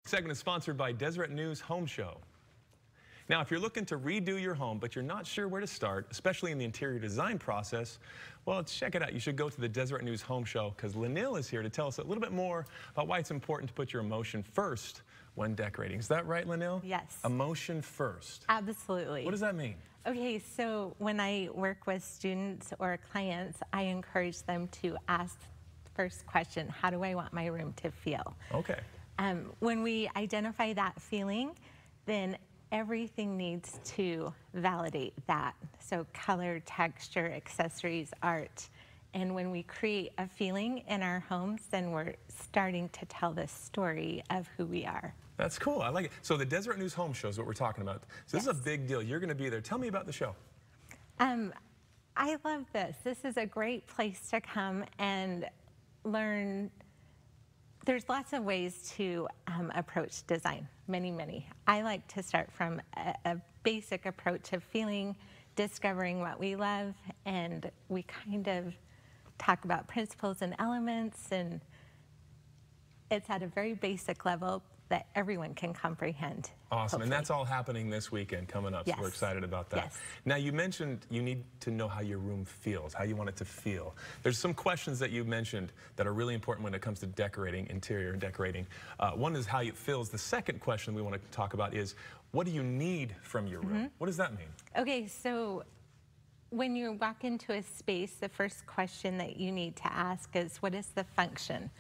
Segment is sponsored by Deseret News Home Show. Now, if you're looking to redo your home, but you're not sure where to start, especially in the interior design process, well, check it out. You should go to the Deseret News Home Show because Lanil is here to tell us a little bit more about why it's important to put your emotion first when decorating. Is that right, Lanil? Yes. Emotion first. Absolutely. What does that mean? Okay, so when I work with students or clients, I encourage them to ask the first question, how do I want my room to feel? Okay. When we identify that feeling, then everything needs to validate that. So color, texture, accessories, art. And when we create a feeling in our homes, then we're starting to tell the story of who we are. That's cool. I like it. So the Deseret News Home Show is what we're talking about. So this is a big deal. You're going to be there. Tell me about the show. I love this. This is a great place to come and learn. There's lots of ways to approach design, many. I like to start from a basic approach of feeling, discovering what we love, and we kind of talk about principles and elements, and it's at a very basic level that everyone can comprehend. Awesome, hopefully. And that's all happening this weekend coming up, so we're excited about that. Yes. Now, you mentioned you need to know how your room feels, how you want it to feel. There's some questions that you mentioned that are really important when it comes to decorating, interior decorating. One is how it feels. The second question we want to talk about is, what do you need from your room? What does that mean? Okay, so when you walk into a space, the first question that you need to ask is, what is the function?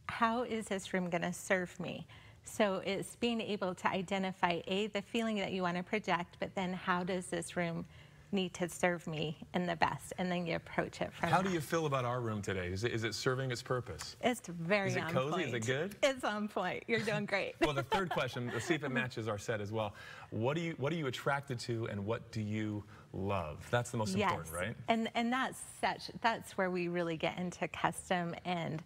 How is this room going to serve me? So it's being able to identify, the feeling that you want to project, but then how does this room need to serve me in the best? And then you approach it from How do you feel about our room today? Is it serving its purpose? It's very on point. Is it cozy? Is it good? It's on point. You're doing great. Well, the third question, let's see if it matches our set as well. What are you attracted to, and what do you love? That's the most important, right? And that's where we really get into custom and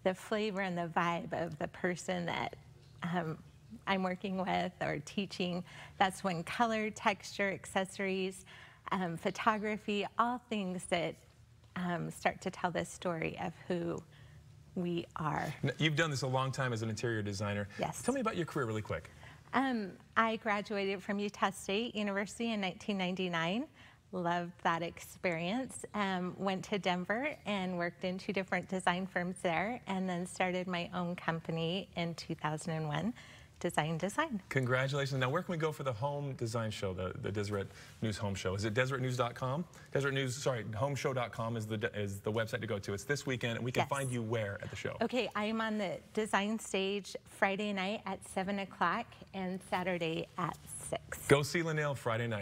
the flavor and the vibe of the person that I'm working with or teaching. That's when color, texture, accessories, photography, all things that start to tell the story of who we are. You've done this a long time as an interior designer. Yes. Tell me about your career really quick. I graduated from Utah State University in 1999. Loved that experience. Went to Denver and worked in 2 different design firms there, and then started my own company in 2001, Design. Congratulations. Now, where can we go for the home design show, the Deseret News Home Show? Is it deseretnews.com? homeshow.com is the website to go to. It's this weekend, and we can find you where at the show? Okay, I am on the design stage Friday night at 7 o'clock and Saturday at 6. Go see Lanil Friday night.